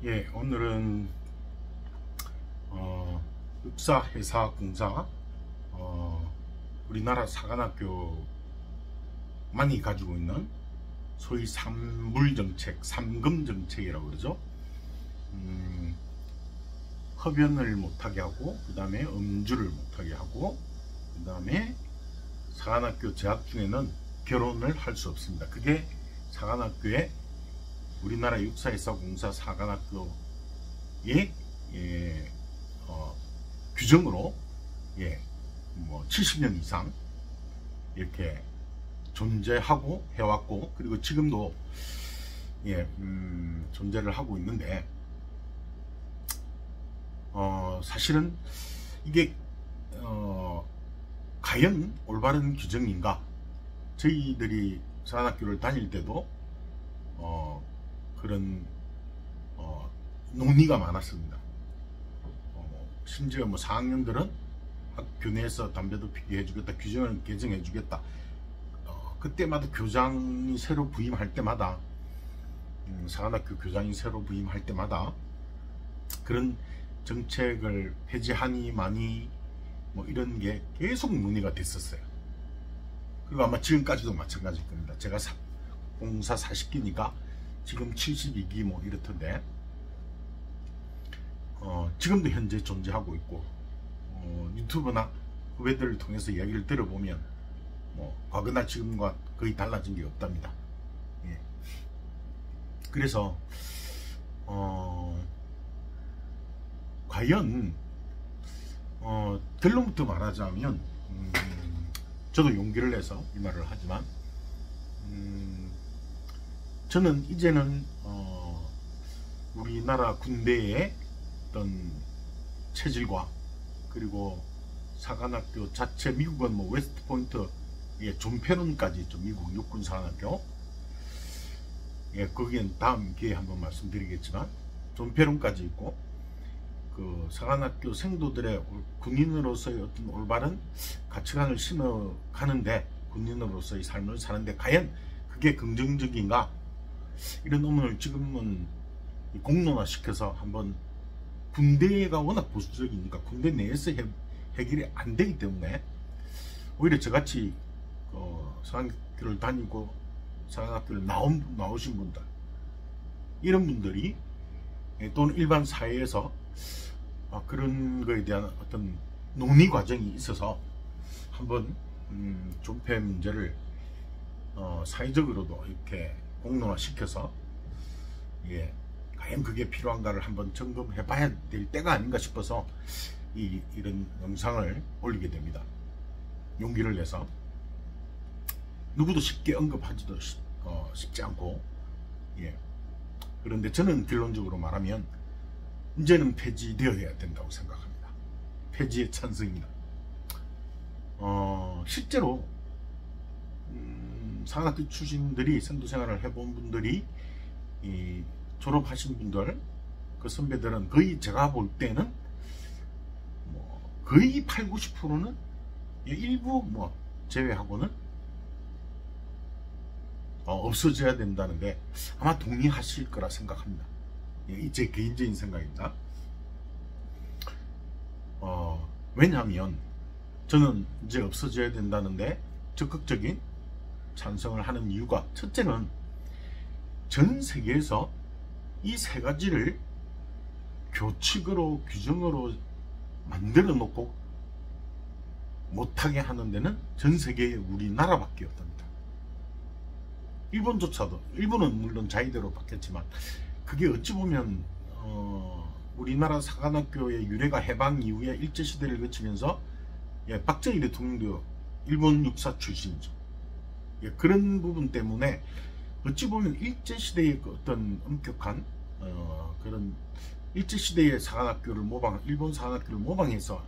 예, 오늘은 육사회사공사 우리나라 사관학교만이 가지고 있는 소위 삼물정책, 삼금정책이라고 그러죠. 흡연을 못하게 하고, 그 다음에 음주를 못하게 하고, 그 다음에 사관학교 재학 중에는 결혼을 할 수 없습니다. 그게 사관학교의 우리나라 육사회사공사 사관학교의 규정으로 70년 이상 이렇게 존재하고 해왔고, 그리고 지금도 존재를 하고 있는데, 사실은 이게 과연 올바른 규정인가? 저희들이 사관학교를 다닐 때도 그런 논의가 많았습니다. 심지어 4학년들은 학교 내에서 담배도 피게 해주겠다, 규정을 개정해 주겠다. 그때마다 교장이 새로 부임할 때마다, 사관학교 교장이 새로 부임할 때마다 그런 정책을 폐지하니 마니 이런 게 계속 논의가 됐었어요. 그리고 아마 지금까지도 마찬가지일 겁니다. 제가 공사 40기니까 지금 72기 이렇던데, 지금도 현재 존재하고 있고, 유튜브나 후배들을 통해서 이야기를 들어보면 과거나 지금과 거의 달라진 게 없답니다. 예. 그래서 과연 결론부터 말하자면, 저도 용기를 내서 이 말을 하지만, 저는 이제는 우리나라 군대의 어떤 체질과, 그리고 사관학교 자체, 미국은 웨스트포인트의 존페론까지 있죠. 미국 육군 사관학교. 거기엔 다음 기회에 한번 말씀드리겠지만, 존페론까지 있고, 그 사관학교 생도들의 군인으로서의 어떤 올바른 가치관을 심어가는데, 군인으로서의 삶을 사는데 과연 그게 긍정적인가? 이런 의문을 지금은 공론화시켜서 한번, 군대가 워낙 보수적이니까 군대 내에서 해결이 안 되기 때문에, 오히려 저같이 사관학교를 다니고 사관학교를 나오신 분들, 이런 분들이 또는 일반 사회에서 그런 거에 대한 어떤 논의 과정이 있어서 한번 존폐 문제를 사회적으로도 이렇게 공론화시켜서 과연 그게 필요한가를 한번 점검해 봐야 될 때가 아닌가 싶어서 이런 영상을 올리게 됩니다. 용기를 내서. 누구도 쉽게 언급하지도 쉽지 않고, 그런데 저는 결론적으로 말하면 이제는 폐지되어야 된다고 생각합니다. 폐지에 찬성입니다. 실제로 사관학교 출신들이, 선도생활을 해본 분들이, 졸업하신 분들, 그 선배들은 거의, 제가 볼 때는 거의 80~90%는 일부 제외하고는 없어져야 된다는데, 아마 동의하실 거라 생각합니다. 제 개인적인 생각입니다. 왜냐하면 저는 이제 없어져야 된다는데 적극적인 찬성을 하는 이유가, 첫째는 전 세계에서 이 세 가지를 교칙으로, 규정으로 만들어 놓고 못하게 하는 데는 전 세계에 우리나라밖에 없답니다. 일본조차도, 일본은 물론 자의대로 바뀌었지만, 그게 어찌 보면 우리나라 사관학교의 유래가 해방 이후에 일제시대를 거치면서, 박정희 대통령도 일본 육사 출신이죠. 그런 부분 때문에 어찌 보면 일제시대의 어떤 엄격한 그런 일제시대의 사관학교를 일본 사관학교를 모방해서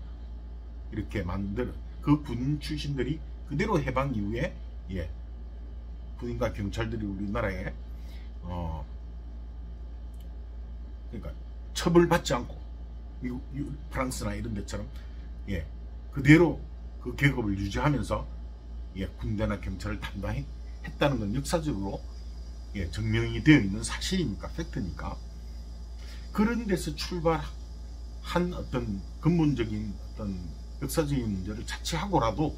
이렇게 만든 그 군인 출신들이 그대로 해방 이후에 군인과 경찰들이 우리나라에 그러니까 처벌받지 않고, 미국, 프랑스나 이런 데처럼 그대로 그 계급을 유지하면서 군대나 경찰을 담당했다는 건 역사적으로 증명이 되어 있는 사실이니까, 팩트니까. 그런 데서 출발한 어떤 근본적인 어떤 역사적인 문제를 자체하고라도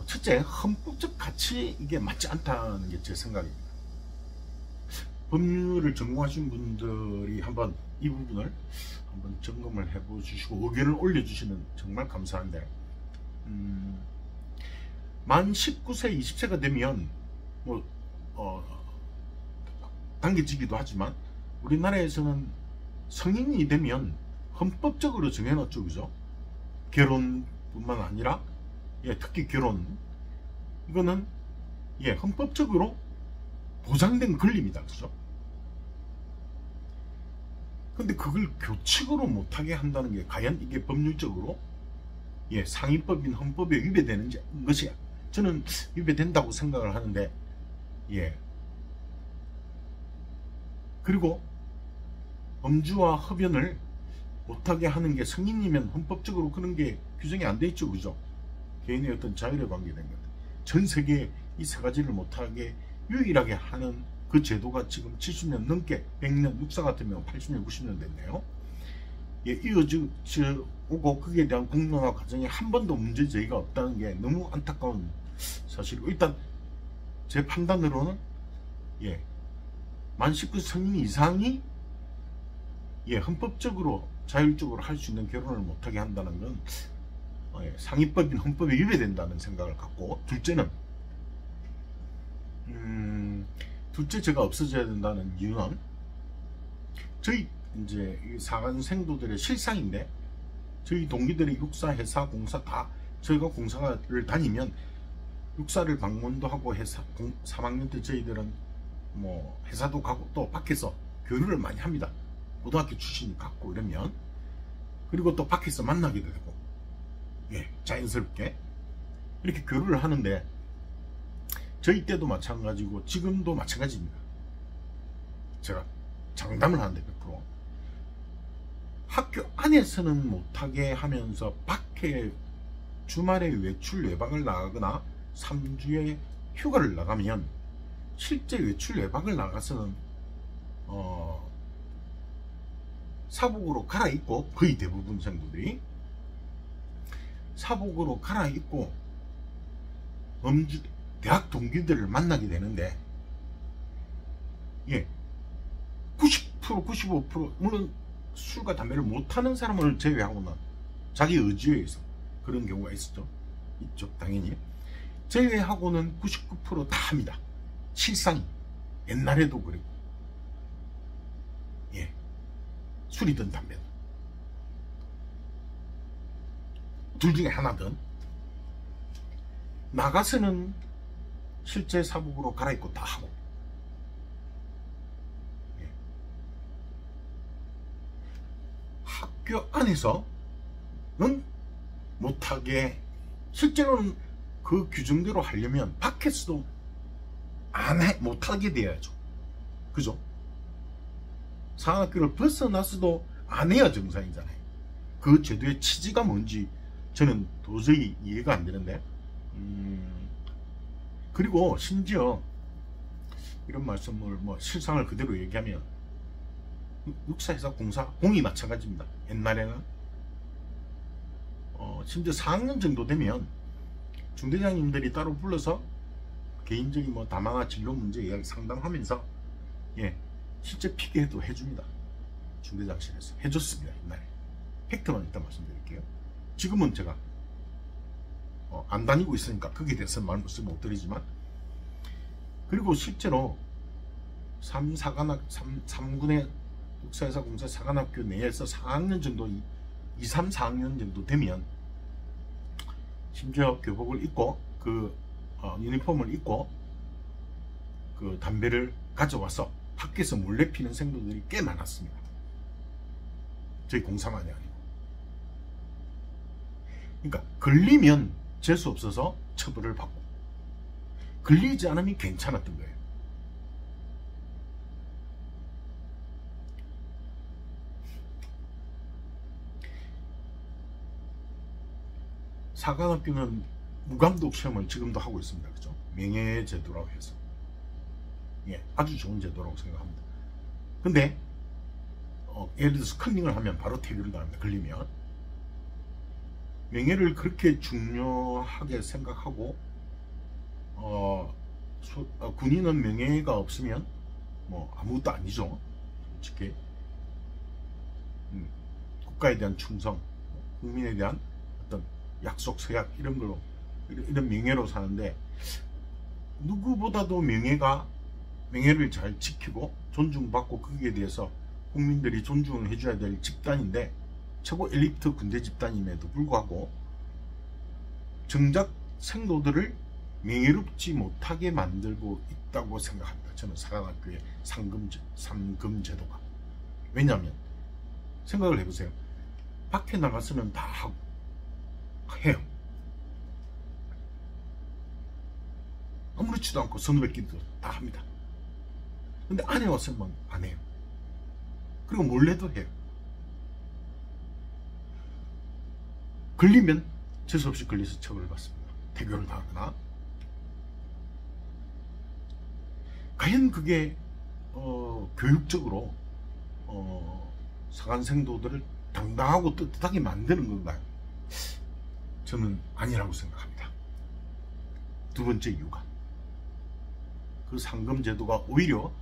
첫째, 헌법적 가치 이게 맞지 않다는 게 제 생각입니다. 법률을 전공하신 분들이 한번 이 부분을 한번 점검을 해보시고 의견을 올려주시면 정말 감사한데, 만 19세, 20세가 되면 당겨지기도 하지만 우리나라에서는 성인이 되면 헌법적으로 정해놨죠, 그죠? 결혼뿐만 아니라 특히 결혼, 이거는 헌법적으로 보장된 권리입니다, 그죠? 근데 그걸 교칙으로 못하게 한다는 게 과연 이게 법률적으로 상위법인 헌법에 위배되는 것이 저는 위배된다고 생각을 하는데, 그리고 음주와 흡연을 못하게 하는 게 성인이면 헌법적으로 그런 게 규정이 안 돼 있죠, 그죠? 개인의 어떤 자율에 관계된 것. 전 세계에 이 세 가지를 못하게 유일하게 하는 그 제도가 지금 70년 넘게 100년, 육사 같으면 80년, 90년 됐네요. 이어져 오고 거기에 대한 공론화 과정에 한 번도 문제 제기가 없다는 게 너무 안타까운 사실이고, 일단 제 판단으로는 만 19세 성인 이상이 헌법적으로 자율적으로 할 수 있는 결혼을 못하게 한다는 건 상위법인 헌법에 위배된다는 생각을 갖고, 둘째 제가 없어져야 된다는 이유는 저희 이제 사관 생도들의 실상인데, 저희 동기들의 육사, 회사, 공사 다 저희가 공사를 다니면 육사를 방문도 하고 회사 3학년 때 저희들은 뭐 회사도 가고 또 밖에서 교류를 많이 합니다. 고등학교 출신이 갖고 이러면, 그리고 또 밖에서 만나기도 되고 자연스럽게 이렇게 교류를 하는데, 저희 때도 마찬가지고 지금도 마찬가지입니다. 제가 장담을 하는데 100% 학교 안에서는 못하게 하면서 밖에 주말에 외출 외박을 나가거나 3주에 휴가를 나가면, 실제 외출 외박을 나가서는 사복으로 갈아입고, 거의 대부분 생도들이 사복으로 갈아입고 대학 동기들을 만나게 되는데, 90%, 95% 물론 술과 담배를 못하는 사람을 제외하고는, 자기 의지에 의해서 그런 경우가 있죠, 당연히. 제외하고는 99% 다 합니다. 실상이. 옛날에도 그랬고, 술이든 담배든 둘 중에 하나든 나가서는 실제 사복으로 갈아입고 다 하고, 학교 안에서는 못하게, 실제로는 그 규정대로 하려면 밖에서도 못하게 돼야죠, 그죠? 상학교를 벗어나서도 안 해야 정상이잖아요. 그 제도의 취지가 뭔지 저는 도저히 이해가 안 되는데, 그리고 심지어 이런 말씀을 실상을 그대로 얘기하면, 육사회사 공사, 공이 마찬가지입니다. 옛날에는 심지어 4학년 정도 되면 중대장님들이 따로 불러서 개인적인 담화나 진로 문제 이야기 상담하면서 실제 피계도 해줍니다. 중대장실에서 해줬습니다. 옛날에. 팩트만 일단 말씀드릴게요. 지금은 제가 안 다니고 있으니까 거기에 대해서 말씀 못 드리지만, 그리고 실제로 3군의 육사회사 공사 사관학교 내에서 4학년 정도, 2, 3, 4학년 정도 되면 심지어 교복을 입고 유니폼을 입고 그 담배를 가져와서 밖에서 몰래 피는 생도들이 꽤 많았습니다. 저희 공사만이 아니고. 그러니까 걸리면 재수 없어서 처벌을 받고, 걸리지 않으면 괜찮았던 거예요. 사관학교는 무감독 시험을 지금도 하고 있습니다. 그죠? 명예제도라고 해서. 아주 좋은 제도라고 생각합니다. 근데 예를 들어서 컨닝을 하면 바로 퇴교를 당합니다. 걸리면. 명예를 그렇게 중요하게 생각하고 군인은 명예가 없으면 뭐 아무것도 아니죠. 솔직히 국가에 대한 충성, 국민에 대한 어떤 약속, 서약 이런 걸로 이런 명예로 사는데, 누구보다도 명예를 잘 지키고 존중받고 거기에 대해서 국민들이 존중을 해줘야 될 집단인데, 최고 엘리트 군대 집단임에도 불구하고 정작 생도들을 명예롭지 못하게 만들고 있다고 생각합니다. 저는 사관학교의 상금제도가. 왜냐하면 생각을 해보세요. 밖에 나가서는 다 하고 해요. 아무렇지도 않고 선후배끼리도 다 합니다. 근데 안에 와서만 안 해요. 그리고 몰래도 해요. 걸리면 재수없이 걸려서 처벌을 받습니다. 퇴교를 당하거나. 과연 그게 교육적으로 사관생도들을 당당하고 떳떳하게 만드는 건가요? 저는 아니라고 생각합니다. 두 번째 이유가, 그 상금제도가 오히려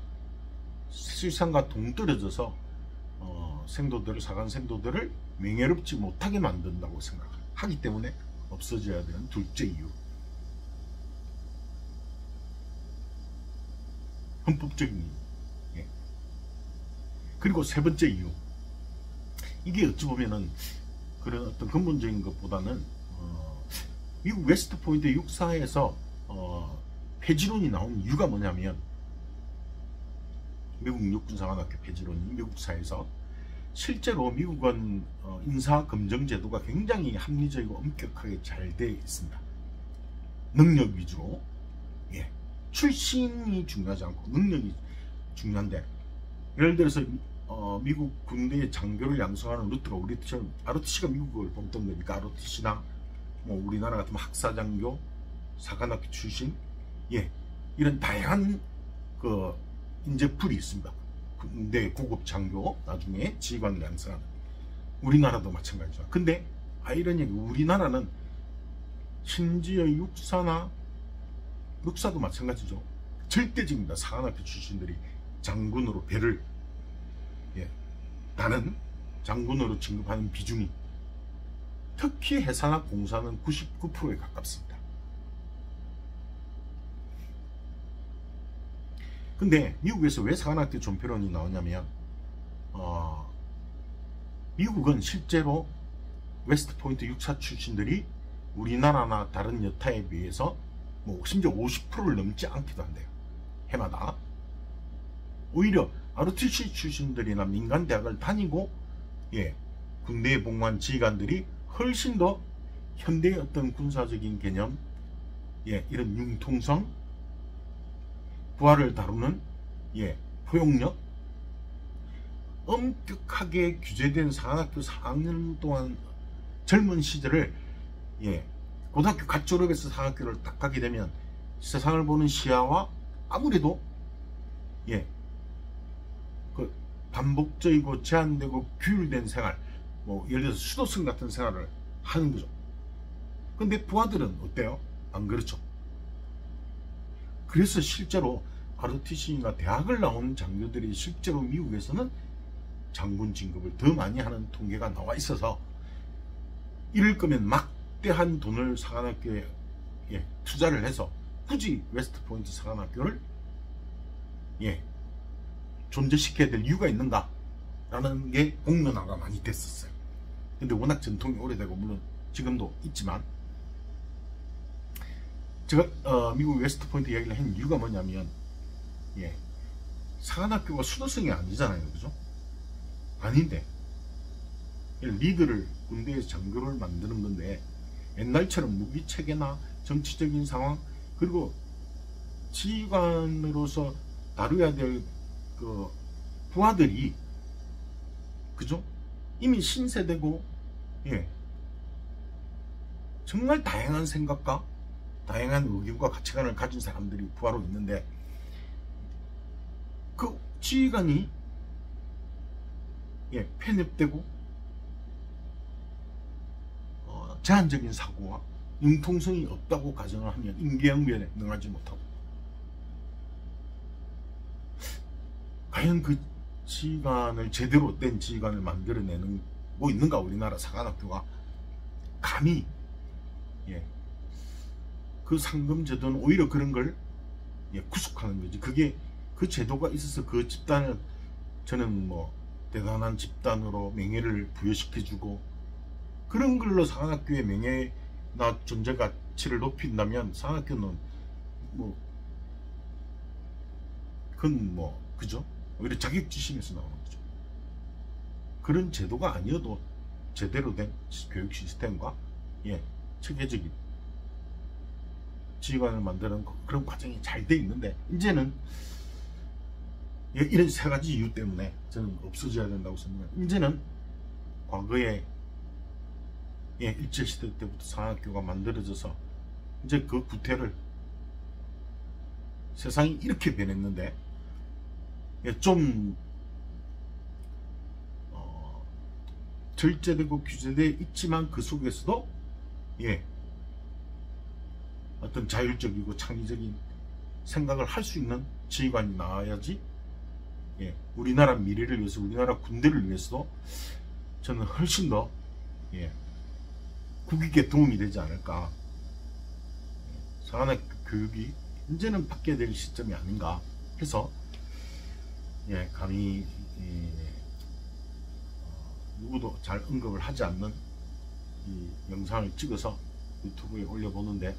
실상과 동떨어져서 사관생도들을 명예롭지 못하게 만든다고 생각하기 때문에 없어져야 되는 둘째 이유. 헌법적인 이유. 예. 그리고 세 번째 이유. 이게 어찌 보면은 그런 어떤 근본적인 것보다는 미국 웨스트 포인트 육사에서 폐지론이 나온 이유가 뭐냐면, 미국 육군사관학교 폐지론이 미국사에서 실제로 미국은 인사검증제도가 굉장히 합리적이고 엄격하게 잘 되어 있습니다. 능력 위주로. 예. 출신이 중요하지 않고 능력이 중요한데, 예를 들어서 미국 군대의 장교를 양성하는 루트가 우리처럼 ROTC가 미국을 뽑던 거니까 ROTC나 뭐 우리나라 같으면 학사장교, 사관학교 출신, 예, 이런 다양한 그 인재풀이 있습니다. 군대 고급 장교, 나중에 지휘관을 양성하는. 우리나라도 마찬가지죠. 근데 아이러니하게 우리나라는 심지어 육사도 마찬가지죠. 절대적입니다. 사관학교 출신들이 장군으로 배를 나는 장군으로 진급하는 비중이, 특히 해상학 공사는 99%에 가깝습니다. 근데 미국에서 왜 사관학교 존폐론이 나오냐면, 미국은 실제로 웨스트포인트 육사 출신들이 우리나라나 다른 여타에 비해서 뭐 심지어 50%를 넘지 않기도 한대요. 해마다. 오히려 ROTC 출신들이나 민간 대학을 다니고 군대에 복무한 지휘관들이 훨씬 더 현대의 어떤 군사적인 개념, 이런 융통성, 부하를 다루는 포용력, 엄격하게 규제된 사관학교 4학년 동안 젊은 시절을 고등학교 갓 졸업해서 사관학교를 딱 가게 되면 세상을 보는 시야와 아무래도 그 반복적이고 제한되고 규율된 생활, 뭐 예를 들어서 수도승 같은 생활을 하는 거죠. 근데 부하들은 어때요? 안 그렇죠. 그래서 실제로 ROTC나 대학을 나온 장교들이 실제로 미국에서는 장군 진급을 더 많이 하는 통계가 나와 있어서, 이럴 거면 막대한 돈을 사관학교에 투자를 해서 굳이 웨스트포인트 사관학교를 존재시켜야 될 이유가 있는가 라는 게 공론화가 많이 됐었어요. 근데 워낙 전통이 오래되고 물론 지금도 있지만, 제가 미국 웨스트포인트 이야기를 한 이유가 뭐냐면, 사관학교가 수도승이 아니잖아요. 그죠? 아닌데 리드를, 군대에서 장교를 만드는 건데, 옛날처럼 무기 체계나 정치적인 상황, 그리고 지휘관으로서 다루어야 될 그 부하들이, 그죠? 이미 신세대고, 정말 다양한 생각과 다양한 의견과 가치관을 가진 사람들이 부하로 있는데, 그 지휘관이 편협되고 제한적인 사고와 융통성이 없다고 가정을 하면 임기응변에 능하지 못하고, 과연 그 지휘관을 제대로 된 지휘관을 만들어내는 뭐 있는가, 우리나라 사관학교가. 감히 그 상금제도는 오히려 그런 걸 구속하는 거지. 그게 그 제도가 있어서 그 집단을 저는 뭐 대단한 집단으로 명예를 부여시켜주고, 그런 걸로 사관학교의 명예나 존재 가치를 높인다면 사관학교는 뭐 그건 뭐 그죠? 오히려 자격지심에서 나오는 거죠. 그런 제도가 아니어도 제대로 된 교육 시스템과 체계적인 지휘관을 만드는 그런 과정이 잘 돼 있는데, 이제는 이런 세 가지 이유 때문에 저는 없어져야 된다고 생각합니다. 이제는 과거에 일제시대 때부터 사관학교가 만들어져서 이제 그 구태를 세상이 이렇게 변했는데 좀 절제되고 규제되어 있지만 그 속에서도 어떤 자율적이고 창의적인 생각을 할 수 있는 지휘관이 나와야지 우리나라 미래를 위해서, 우리나라 군대를 위해서도 저는 훨씬 더 국익에 도움이 되지 않을까. 사관학교 교육이 이제는 바뀌어야 될 시점이 아닌가 해서 감히 누구도 잘 언급을 하지 않는 이 영상을 찍어서 유튜브에 올려보는데,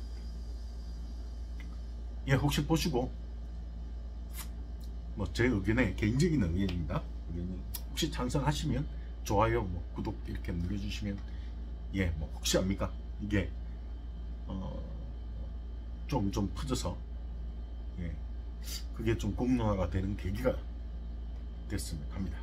혹시 보시고 뭐 제 의견에 개인적인 의견입니다. 혹시 찬성하시면 좋아요, 뭐 구독 이렇게 눌러주시면 뭐 혹시 압니까? 이게 좀 퍼져서 그게 좀 공론화가 되는 계기가 됐으면 합니다.